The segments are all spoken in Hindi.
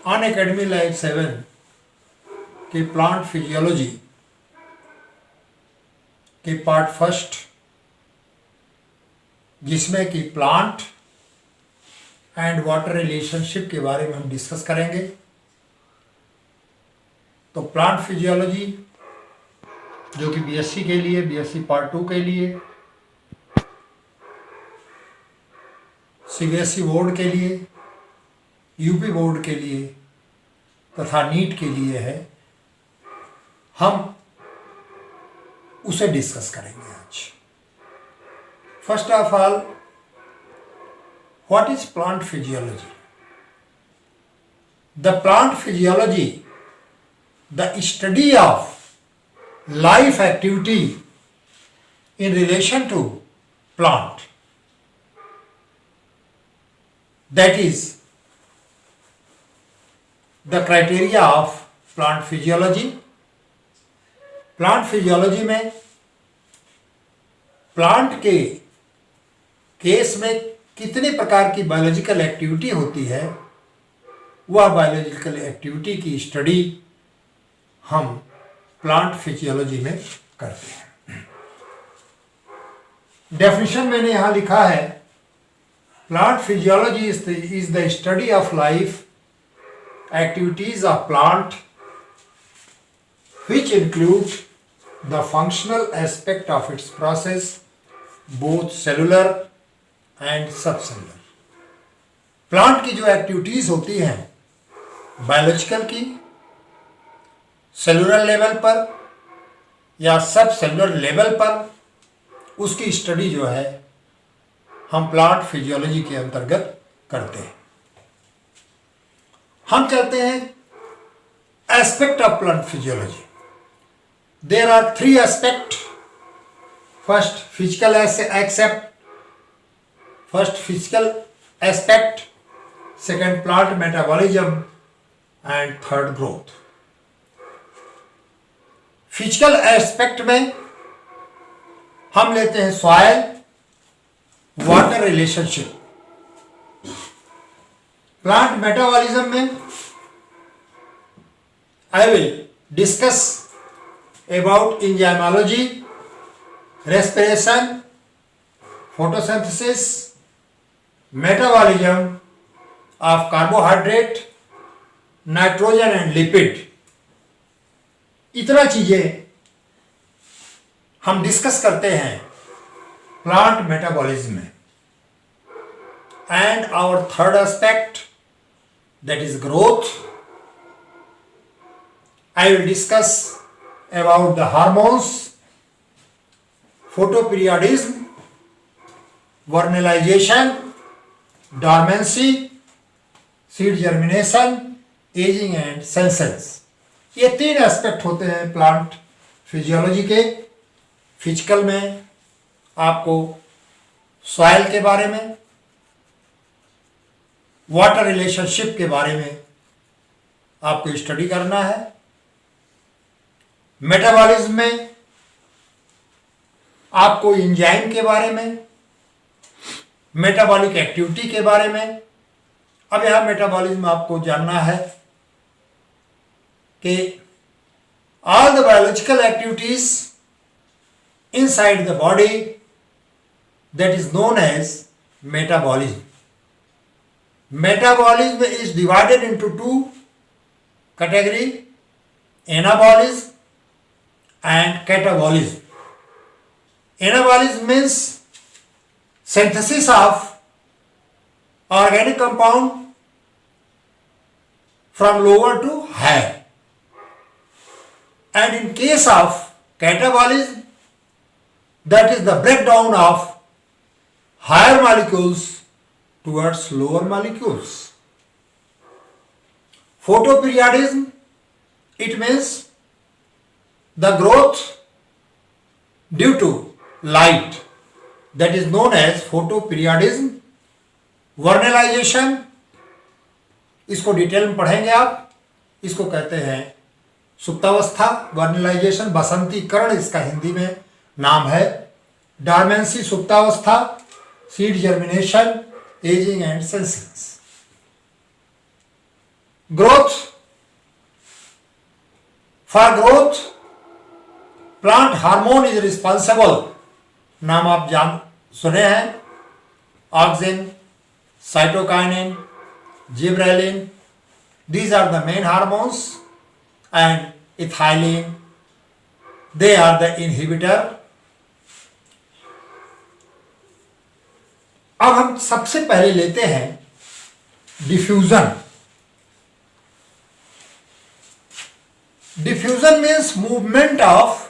अनअकैडमी लाइफ 7 के प्लांट फिजियोलॉजी के पार्ट फर्स्ट, जिसमें कि प्लांट एंड वाटर रिलेशनशिप के बारे में हम डिस्कस करेंगे। तो प्लांट फिजियोलॉजी जो कि बीएससी के लिए, बीएससी पार्ट 2 के लिए, सीबीएसई बोर्ड के लिए, यूपी बोर्ड के लिए तथा नीट के लिए है, हम उसे डिस्कस करेंगे आज। First of all, what is plant physiology? The plant physiology, the study of life activity in relation to plant, that is the criteria of plant physiology. Plant physiology में प्लांट के केस में कितने प्रकार की बायोलॉजिकल एक्टिविटी होती है, वह बायोलॉजिकल एक्टिविटी की स्टडी हम प्लांट फिजियोलॉजी में करते हैं। डेफिनेशन मैंने यहां लिखा है, plant physiology is the study of life activities of plant which include the functional aspect of its process, both cellular and subcellular. Plant की जो एक्टिविटीज होती हैं बायोलॉजिकल की, सेलुलर लेवल पर या सब सेलुलर लेवल पर, उसकी स्टडी जो है हम प्लांट फिजियोलॉजी के अंतर्गत करते हैं। हम चलते हैं aspect of plant physiology. There are 3 aspect. First physical aspect, second plant metabolism and third growth. Physical aspect में हम लेते हैं soil water relationship. Plant metabolism में I will discuss about enzymology, respiration, photosynthesis, metabolism of carbohydrate, nitrogen and lipid. इतना चीजें हम डिस्कस करते हैं प्लांट मेटाबॉलिज्म में। And our third aspect, that is growth, I will discuss about the hormones, photoperiodism, vernalization, dormancy, seed germination, ageing and senses. ये 3 एस्पेक्ट होते हैं प्लांट फिजियोलॉजी के। फिजिकल में आपको सॉइल के बारे में, वाटर रिलेशनशिप के बारे में आपको स्टडी करना है। मेटाबॉलिज्म में आपको एंजाइम के बारे में, मेटाबॉलिक एक्टिविटी के बारे में। अब यहां मेटाबॉलिज्म आपको जानना है कि all the biological activities inside the body, that is known as metabolism. Metabolism is divided into 2 categories, anabolism and catabolism. Anabolism means synthesis of organic compound from lower to higher. And in case of catabolism, that is the breakdown of higher molecules towards lower molecules. Photoperiodism, it means the growth due to light, that is known as photoperiodism. Vernalization, इसको डिटेल में पढ़ेंगे आप। इसको कहते हैं सुप्तावस्था, वर्नलाइजेशन, बसंतीकरण इसका हिंदी में नाम है। डॉर्मेंसी सुप्तावस्था, seed germination, ageing and senescence. Growth, for growth plant hormone is responsible, नाम आप जान सुने हैं, auxin, cytokinin, gibberellin, these are the main hormones, and ethylene, they are the inhibitor. अब हम सबसे पहले लेते हैं diffusion. Diffusion means movement of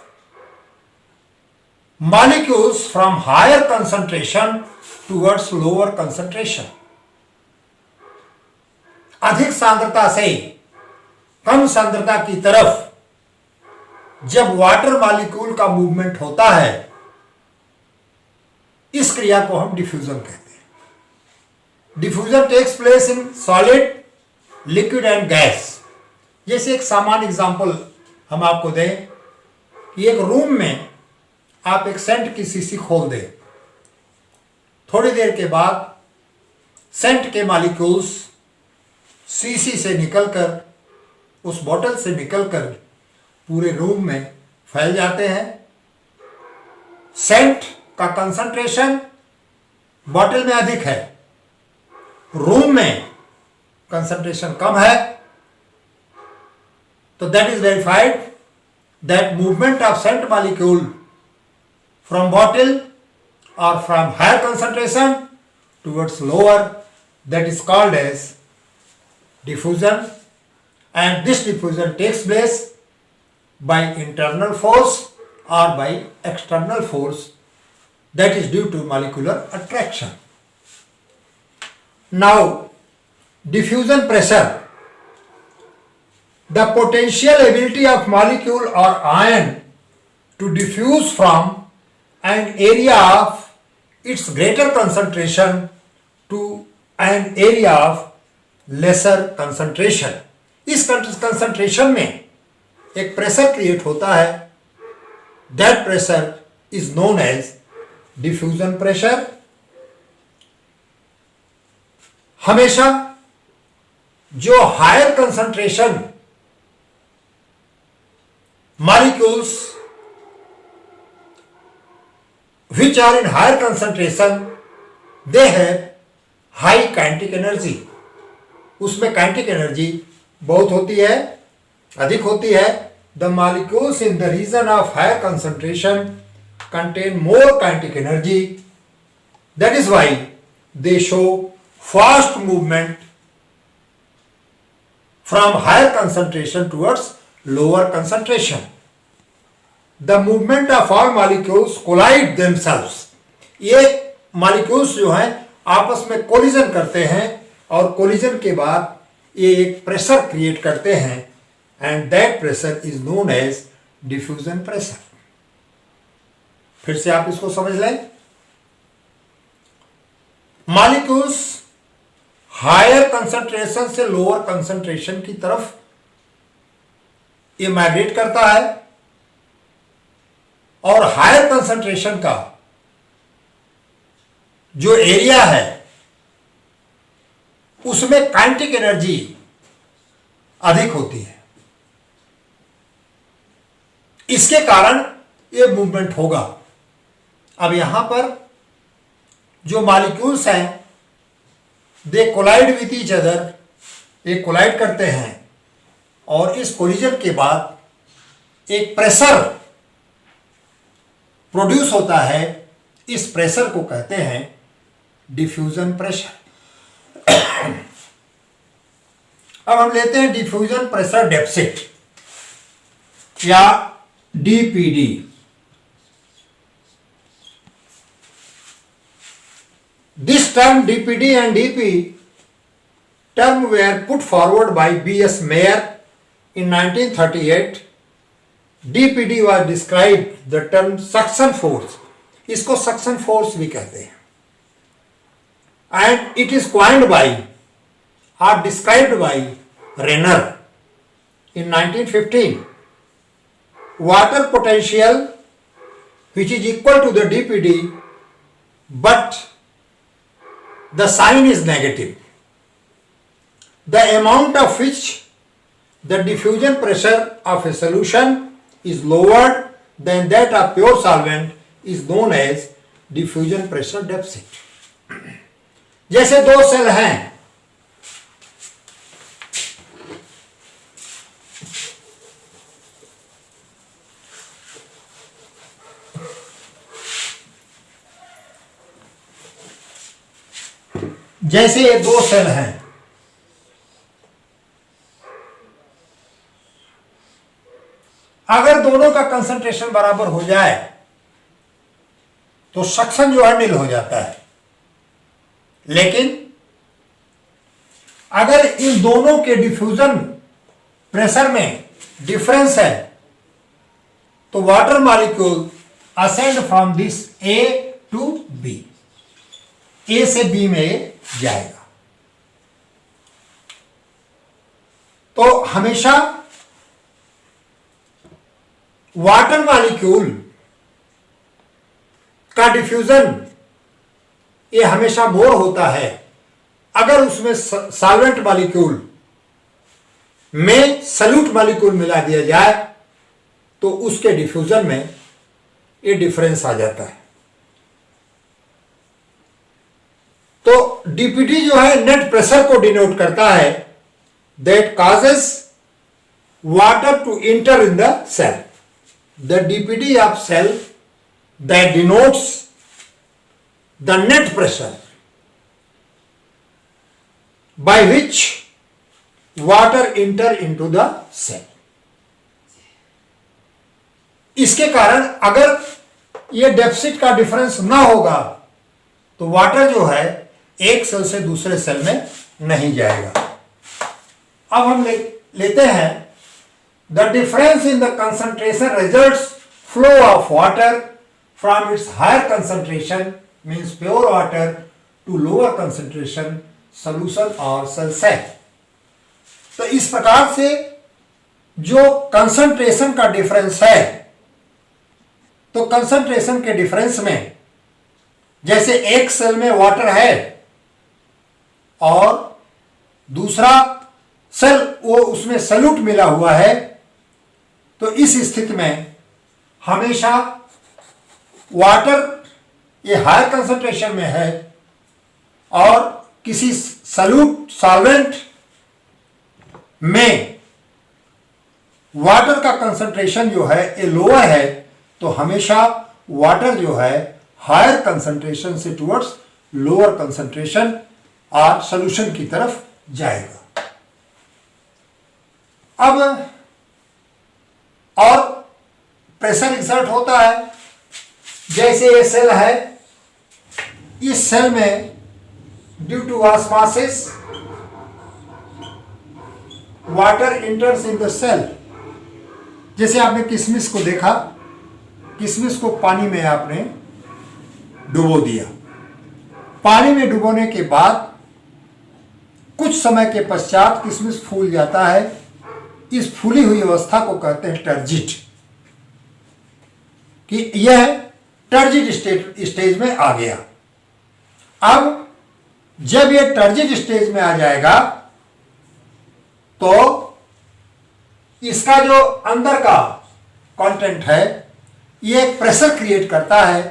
molecules from higher concentration towards lower concentration. अधिक सांद्रता से कम सांद्रता की तरफ जब वाटर मॉलिक्यूल का मूवमेंट होता है, इस क्रिया को हम डिफ्यूजन कहते हैं. Diffusion takes place in solid, liquid and gas. जैसे एक सामान्य एग्जांपल हम आपको दें कि एक रूम में आप एक सेंट की शीशी खोल दें, थोड़ी देर के बाद सेंट के मॉलिक्यूल्स शीशी से निकलकर, उस बोतल से निकलकर पूरे रूम में फैल जाते हैं. सेंट का कंसंट्रेशन बोतल में अधिक है, रूम में कंसंट्रेशन कम है, तो that is verified that movement of scent molecule from bottle or from higher concentration towards lower, that is called as diffusion, and this diffusion takes place by internal force or by external force, that is due to molecular attraction. Now diffusion pressure, the potential ability of molecule or ion to diffuse from an area of its greater concentration to an area of lesser concentration. इस concentration में एक प्रेशर क्रिएट होता है, that pressure is known as diffusion pressure. हमेशा जो higher concentration molecules which are in higher concentration, they have high kinetic energy. उसमें kinetic energy बहुत होती है, अधिक होती है. The molecules in the region of higher concentration contain more kinetic energy. That is why they show fast movement from higher concentration towards lower concentration. The movement of all molecules collide themselves. ये मॉलिक्यूल्स जो हैं आपस में कोलिजन करते हैं और कोलिजन के बाद ये एक प्रेशर क्रिएट करते हैं, and that pressure is known as diffusion pressure. फिर से आप इसको समझ लें. मॉलिक्यूल्स हायर कंसंट्रेशन से लोअर कंसंट्रेशन की तरफ ये माइग्रेट करता है, और हायर कंसंट्रेशन का जो एरिया है उसमें काइनेटिक एनर्जी अधिक होती है. इसके कारण ये मूवमेंट होगा. अब यहां पर जो मॉलिक्यूल्स हैं, दे कोलाइड विथ ईच अदर, ये कोलाइड करते हैं, और इस कोलिजन के बाद एक प्रेशर प्रोड्यूस होता है. इस प्रेशर को कहते हैं डिफ्यूजन प्रेशर. अब हम लेते हैं डिफ्यूजन प्रेशर डेफिसिट या DPD. This term DPD and DP term were put forward by B.S. Mayer in 1938. DPD was described the term suction force. इसको suction force भी कहते हैं. And it is coined by or described by Renner in 1915. Water potential which is equal to the DPD, but the sign is negative. the amount of which the diffusion pressure of a solution is lowered than that of pure solvent is known as diffusion pressure deficit. जैसे दो सेल हैं, जैसे ये दो सेल हैं, अगर दोनों का कंसंट्रेशन बराबर हो जाए तो सक्शन जो है नील हो जाता है। लेकिन अगर इन दोनों के डिफ्यूजन प्रेशर में डिफरेंस है तो water molecule ascend from this A to B, A से बी में जाएगा। तो हमेशा वाटर मॉलिक्यूल का डिफ्यूजन ये हमेशा मोर होता है अगर उसमें सॉल्वेंट मॉलिक्यूल में सल्यूट मॉलिक्यूल मिला दिया जाए तो उसके डिफ्यूजन में ये डिफरेंस आ जाता है। तो डीपीटी जो है नेट प्रेशर को डिनोट करता है, that causes water to enter in the cell. The DPT of cell that denotes the net pressure by which water enter into the cell। इसके कारण अगर ये डेफिसिट का डिफरेंस ना होगा तो वाटर जो है एक सेल से दूसरे सेल में नहीं जाएगा। अब हम लेते हैं the difference in the concentration results flow of water from its higher concentration means pure water to lower concentration solution और सेल सेल। तो इस प्रकार से जो कंसंट्रेशन का डिफरेंस है, तो कंसंट्रेशन के डिफरेंस में जैसे एक सेल में वाटर है और दूसरा सेल वो उसमें सल्यूट मिला हुआ है, तो इस स्थिति में हमेशा वाटर ये हायर कंसंट्रेशन में है और किसी सल्यूट सॉल्वेंट में वाटर का कंसंट्रेशन जो है ये लोअर है, तो हमेशा वाटर जो है हायर कंसंट्रेशन से टुवर्ड्स लोअर कंसंट्रेशन और सॉल्यूशन की तरफ जाएगा। अब और प्रेशर एक्सर्ट होता है, जैसे ये सेल है, इस सेल में due to osmosis water enters in the cell. जैसे आपने किशमिश को देखा, किशमिश को पानी में आपने डुबो दिया, पानी में डुबोने के बाद कुछ समय के पश्चात किशमिश फूल जाता है। इस फूली हुई अवस्था को कहते हैं टर्जिट, कि यह टर्जिट स्टेज में आ गया। अब जब यह टर्जिट स्टेज में आ जाएगा तो इसका जो अंदर का कंटेंट है ये एक प्रेशर क्रिएट करता है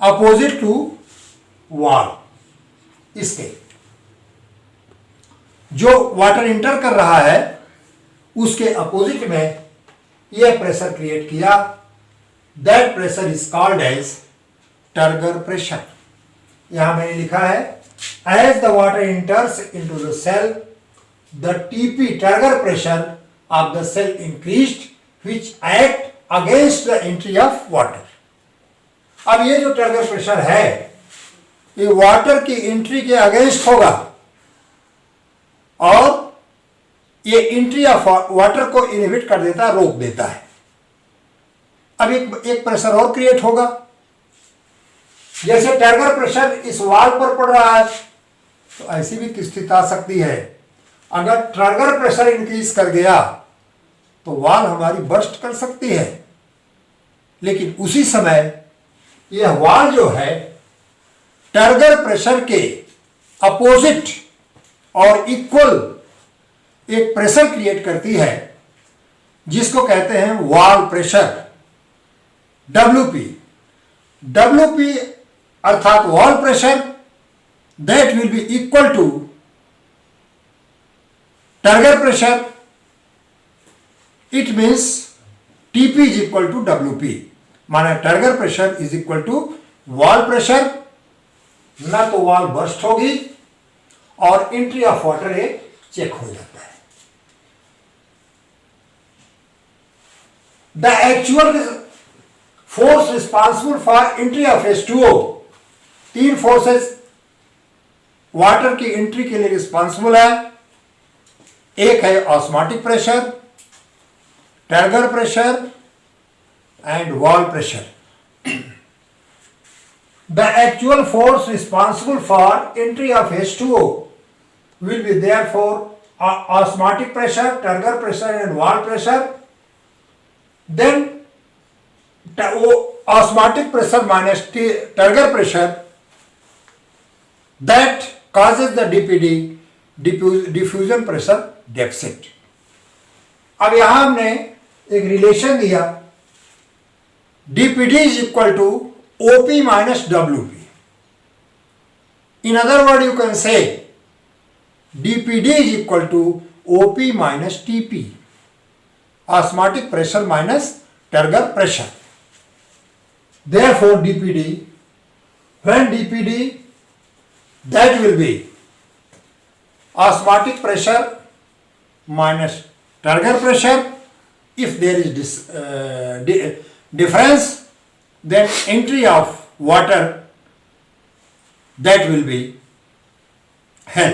अपोजिट टू वॉल। इसके जो वाटर इंटर कर रहा है उसके अपोजिट में यह प्रेशर क्रिएट किया, that pressure is called as turgor pressure. यहां मैंने लिखा है as the water enters into the cell the TP turgor pressure of the cell increased which act against the entry of water. अब ये जो टर्गर प्रेशर है ये वाटर की एंट्री के अगेंस्ट होगा और ये एंट्री ऑफ वाटर को इनहिबिट कर देता है, रोक देता है। अब एक प्रेशर और क्रिएट होगा, जैसे टर्गर प्रेशर इस वाल पर पड़ रहा है तो ऐसी भी स्थिति आ सकती है, अगर टर्गर प्रेशर इंक्रीज कर गया तो वाल हमारी बर्स्ट कर सकती है, लेकिन उसी समय यह वाल जो है टर्गर प्रेशर के अपोजिट और इक्वल एक प्रेशर क्रिएट करती है जिसको कहते हैं वॉल प्रेशर, WP। WP अर्थात wall pressure that will be equal to turgor pressure. It means TP is equal to WP, माना turgor pressure is equal to wall pressure. ना तो वॉल बर्स्ट होगी और एंट्री ऑफ वाटर एक चेक हो जाता है। The actual force responsible for entry of H2O, तीन फोर्सेस वाटर की एंट्री के लिए रिस्पॉन्सिबल है। एक है osmotic pressure, turgor pressure and wall pressure. The actual force responsible for entry of H2O will be therefore osmotic pressure, turgor pressure and wall pressure. Then osmotic pressure minus turgor pressure that causes the DPD, diffusion pressure deficit. अब यहां हमने एक रिलेशन दिया, DPD is equal to OP minus WP. In other words, you can say DPD is equal to OP minus TP, osmotic pressure minus turgor pressure. Therefore, DPD, when DPD, that will be osmotic pressure minus turgor pressure. If there is difference, then entry of water that will be hell.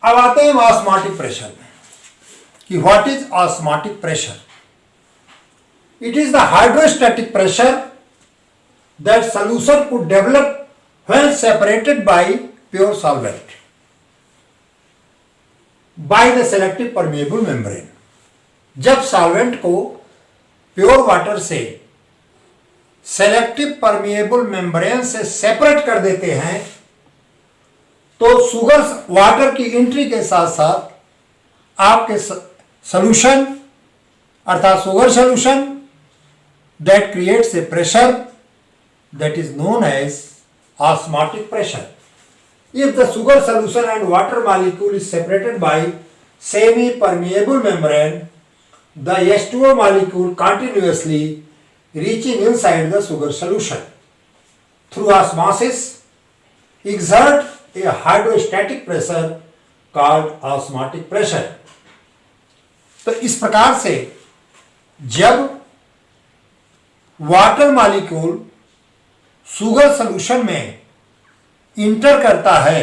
अब आते हैं ऑस्मोटिक प्रेशर में कि what is osmotic pressure. It is the hydrostatic pressure that solution could develop when separated by pure solvent by the selective permeable membrane. जब सॉल्वेंट को प्योर वाटर से सेलेक्टिव परमिएबल मेम्ब्रेन से सेपरेट कर देते हैं तो शुगर वाटर की एंट्री के साथ साथ आपके सॉल्यूशन अर्थात sugar solution that creates a pressure that is known as osmotic pressure. If the sugar solution and water molecule is separated by semi permeable membrane, the H2O molecule continuously reaching inside the sugar solution through osmosis exert a hydrostatic pressure called osmotic pressure। तो इस प्रकार से जब वाटर मॉलिक्यूल शुगर सॉल्यूशन में इंटर करता है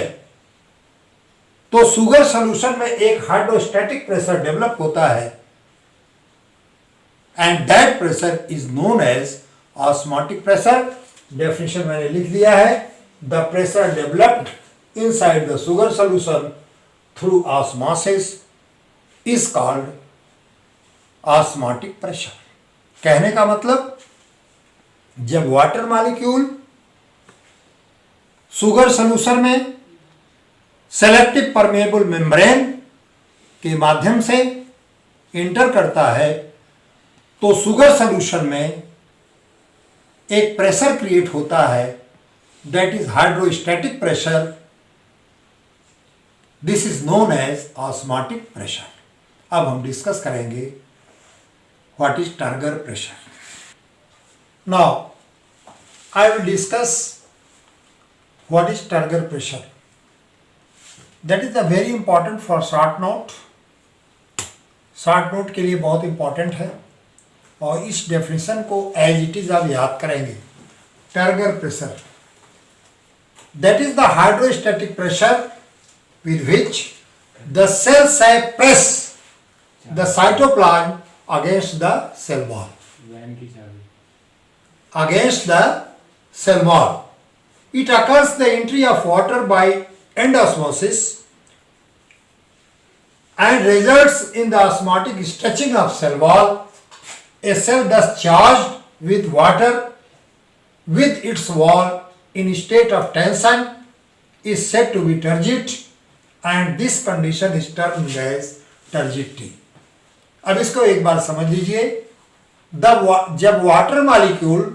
तो शुगर सॉल्यूशन में एक हाइड्रोस्टैटिक प्रेशर डेवलप होता है and that pressure is known as osmotic pressure। definition मैंने लिख दिया है, the pressure developed inside the sugar solution through osmosis is called osmotic pressure। कहने का मतलब जब वाटर मॉलिक्यूल शुगर सॉल्यूशन में सेलेक्टिव परमिएबल मेम्ब्रेन के माध्यम से इंटर करता है तो शुगर सॉल्यूशन में एक प्रेशर क्रिएट होता है that is hydrostatic pressure. This is known as osmotic pressure. अब हम डिस्कस करेंगे what is turgor pressure. Now I will discuss what is turgor pressure. That is a very important for short note. Short note के लिए बहुत इंपॉर्टेंट है और इस डेफिनेशन को एज इट इज आप याद करेंगे। Turgor pressure that is the hydrostatic pressure with which the cell press the cytoplasm against the cell wall, against the cell wall. It occurs the entry of water by endosmosis and results in the osmotic stretching of cell wall. A cell thus charged with water with its wall in state of tension is said to be turgid and this condition is termed as turgidity. अब इसको एक बार समझ लीजिए। जब water molecule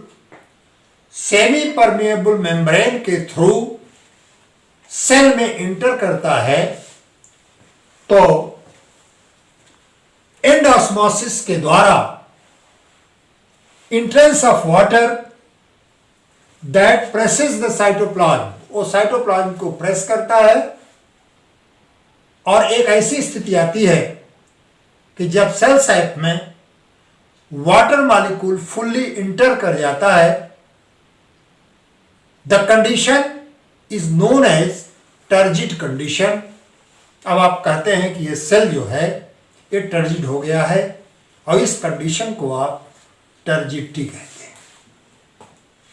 semi permeable membrane के थ्रू सेल में इंटर करता है तो एंड ऑस्मोसिस के द्वारा entrance of water that presses the cytoplasm, वो साइटोप्लाज्म को प्रेस करता है और एक ऐसी स्थिति आती है कि जब सेल साइट में वाटर मॉलिक्यूल फुल्ली इंटर कर जाता है, the condition is known as turgid condition. अब आप कहते हैं कि ये सेल जो है ये टर्जिड हो गया है और इस कंडीशन को आप टर्जिडिटी कहते हैं।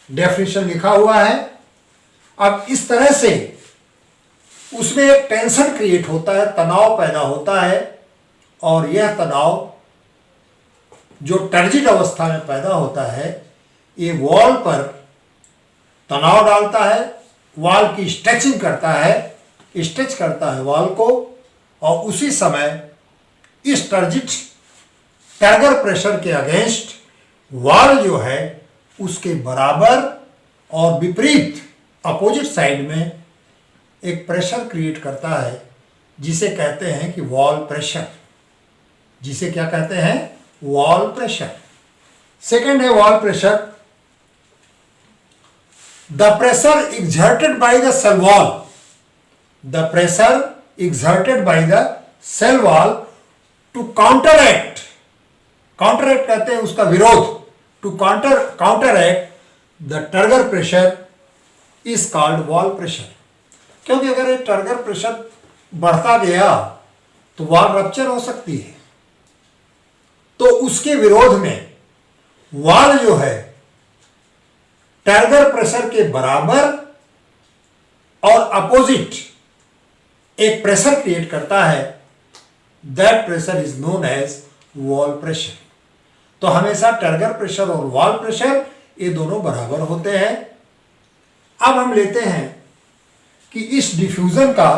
डेफिनेशन लिखा हुआ है। अब इस तरह से उसमें एक टेंशन क्रिएट होता है, तनाव पैदा होता है और यह तनाव जो टर्जिड अवस्था में पैदा होता है ये वॉल पर तनाव डालता है, वॉल की स्ट्रेचिंग करता है, स्ट्रेच करता है वॉल को और उसी समय इस टर्गर प्रेशर के अगेंस्ट वॉल जो है उसके बराबर और विपरीत अपोजिट साइड में एक प्रेशर क्रिएट करता है जिसे कहते हैं कि वॉल प्रेशर, जिसे क्या कहते हैं, वॉल प्रेशर। सेकंड है wall pressure, the pressure exerted by the cell wall, the pressure exerted by the cell wall to counteract कहते हैं उसका विरोध, to counteract the turgor pressure is called wall pressure। क्योंकि अगर ये टर्गर प्रेशर बढ़ता गया तो वॉल रप्चर हो सकती है, तो उसके विरोध में वॉल जो है टर्गर प्रेशर के बराबर और अपोजिट एक प्रेशर क्रिएट करता है, that pressure is known as wall pressure. तो हमेशा टर्गर प्रेशर और वॉल प्रेशर ये दोनों बराबर होते हैं। अब हम लेते हैं कि इस डिफ्यूजन का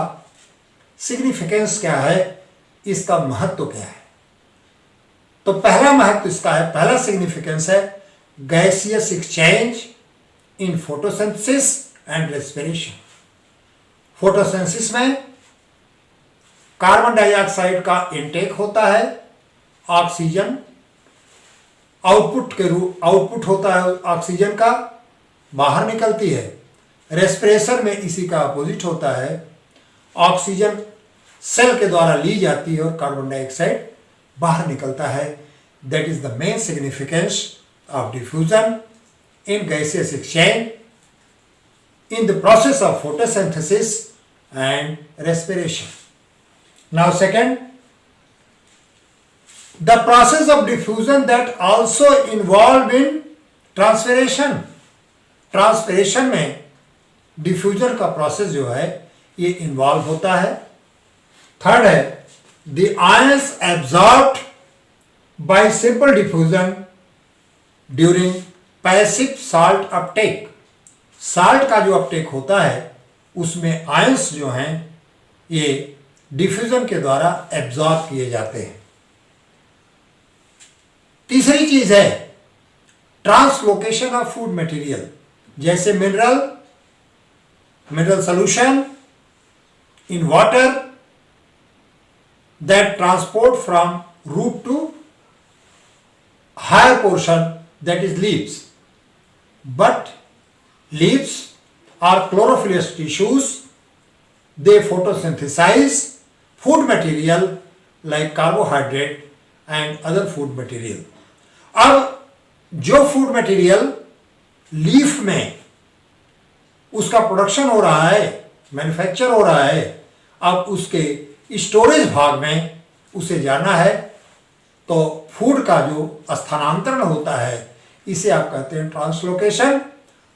सिग्निफिकेंस क्या है, इसका महत्व क्या है। तो पहला महत्व इसका है, पहला सिग्निफिकेंस है gaseous exchange in photosynthesis and respiration. Photosynthesis में कार्बन डाइऑक्साइड का इनटेक होता है, ऑक्सीजन आउटपुट होता है ऑक्सीजन का, बाहर निकलती है। रेस्पिरेशन में इसी का अपोजिट होता है, ऑक्सीजन सेल के द्वारा ली जाती है और कार्बन डाइऑक्साइड बाहर निकलता है। That is the main significance of diffusion in gaseous exchange in the process of photosynthesis and respiration. Now second, the process of diffusion that also involved in transpiration। Transpiration में डिफ्यूजन का प्रोसेस जो है ये इन्वॉल्व होता है। थर्ड है the ions absorbed bye simple diffusion during passive salt Uptake. Salt का जो अपटेक होता है उसमें आयंस जो हैं ये डिफ्यूजन के द्वारा एब्जॉर्ब किए जाते हैं। तीसरी चीज है ट्रांसलोकेशन ऑफ फूड मटेरियल, जैसे mineral solution in water that transport from root to higher portion that is leaves. But leaves are chlorophyllous tissues, they photosynthesize food material like carbohydrate and other food material. अब जो फूड मटेरियल लीफ में उसका प्रोडक्शन हो रहा है, मैन्युफैक्चर हो रहा है, अब उसके स्टोरेज भाग में उसे जाना है, तो फूड का जो स्थानांतरण होता है इसे आप कहते हैं ट्रांसलोकेशन।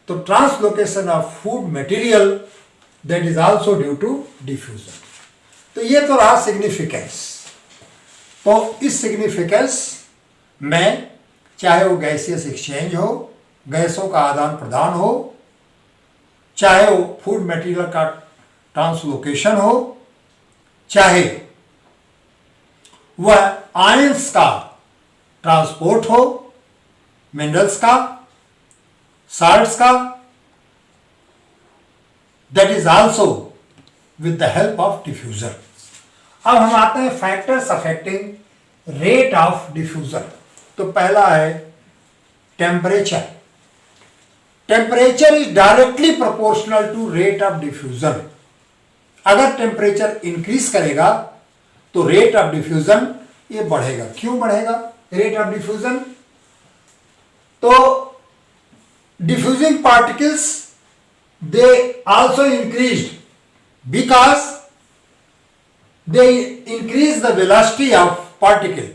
तो translocation of food material that is also due to diffusion. तो ये तो रहा सिग्निफिकेंस। तो इस सिग्निफिकेंस में चाहे वो गैसियस एक्सचेंज हो, गैसों का आदान प्रदान हो, चाहे वो फूड मटेरियल का ट्रांसलोकेशन हो, चाहे वह आयंस का ट्रांसपोर्ट हो, मिनरल्स का, साल्ट्स का, that is also with the help of diffuser. अब हम आते हैं factors affecting rate of diffusion. तो पहला है temperature. Temperature is directly proportional to rate of diffusion. अगर टेम्परेचर इंक्रीज करेगा तो रेट ऑफ डिफ्यूजन ये बढ़ेगा। क्यों बढ़ेगा रेट ऑफ डिफ्यूजन? तो diffusing particles they also increased because they increase the velocity of particle.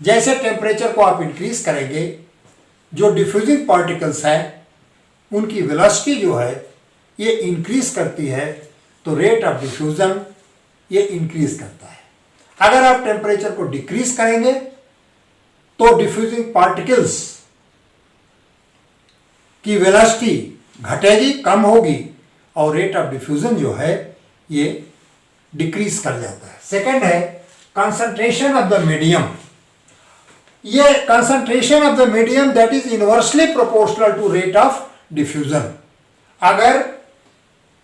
जैसे टेम्परेचर को आप इंक्रीज करेंगे, जो डिफ्यूजिंग पार्टिकल्स हैं उनकी वेलोसिटी जो है ये इंक्रीज करती है, तो रेट ऑफ डिफ्यूजन ये इंक्रीज करता है। अगर आप टेम्परेचर को डिक्रीज करेंगे तो डिफ्यूजिंग पार्टिकल्स की वेलोसिटी घटेगी, कम होगी, और रेट ऑफ डिफ्यूजन जो है ये डिक्रीज कर जाता है। सेकंड है कंसंट्रेशन ऑफ द मीडियम। ये concentration of the medium that is inversely proportional to rate of diffusion. अगर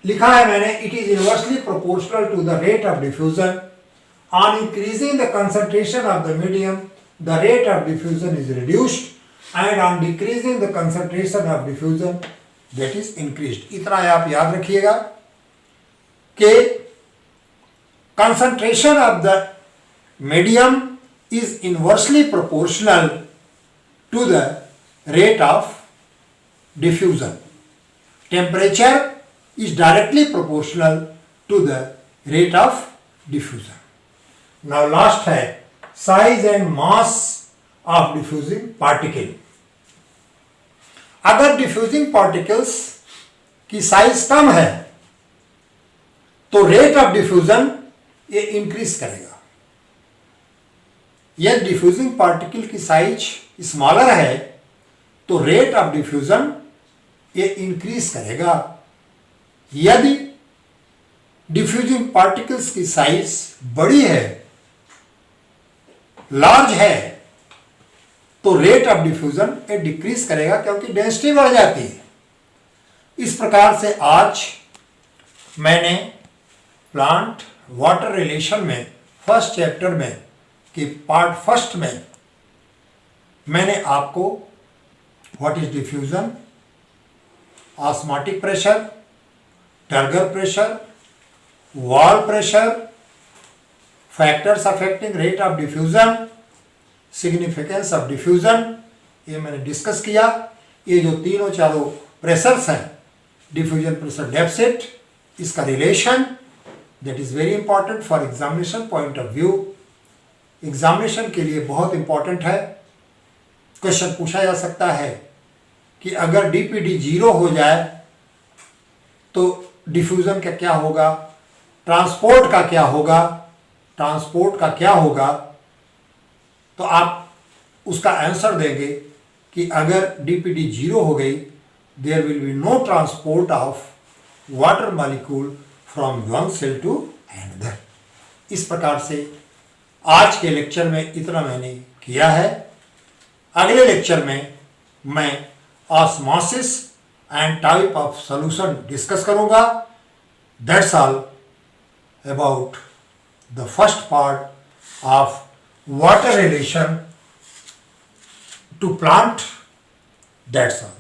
लिखा है मैंने it is inversely proportional to the rate of diffusion, on increasing the concentration of the medium the rate of diffusion is reduced, and on decreasing the concentration of diffusion that is increased. इतना आप याद रखिएगा कि concentration of the medium is inversely proportional to the rate of diffusion. Temperature is directly proportional to the rate of diffusion. Now last है size and mass of diffusing particle. अगर diffusing particles की साइज कम है तो रेट ऑफ डिफ्यूजन ये इंक्रीज करेगा। यदि डिफ्यूजिंग पार्टिकल की साइज स्मॉलर है तो रेट ऑफ डिफ्यूजन ये इंक्रीज करेगा। यदि डिफ्यूजिंग पार्टिकल्स की साइज बड़ी है, लार्ज है, तो रेट ऑफ डिफ्यूजन ये डिक्रीज करेगा क्योंकि डेंसिटी बढ़ जाती है। इस प्रकार से आज मैंने प्लांट वाटर रिलेशन में फर्स्ट चैप्टर में कि पार्ट फर्स्ट में मैंने आपको what is diffusion, osmotic pressure, turgor pressure, wall pressure, factors affecting rate of diffusion, significance of diffusion, ये मैंने डिस्कस किया। ये जो तीनों चारों प्रेशर्स हैं, डिफ्यूजन प्रेशर डेफिसिट, इसका relation that is very important for examination point of view. Examination के लिए बहुत इंपॉर्टेंट है। क्वेश्चन पूछा जा सकता है कि अगर डीपीडी 0 हो जाए तो डिफ्यूजन का क्या होगा, ट्रांसपोर्ट का क्या होगा, ट्रांसपोर्ट का क्या होगा, तो आप उसका आंसर देंगे कि अगर डीपीडी 0 हो गई there will be no transport of water molecule from one cell to another. इस प्रकार से आज के लेक्चर में इतना मैंने किया है। अगले लेक्चर में मैं osmosis and type of solution discuss करूंगा। That's all about the first part of water relation to plant. That's all.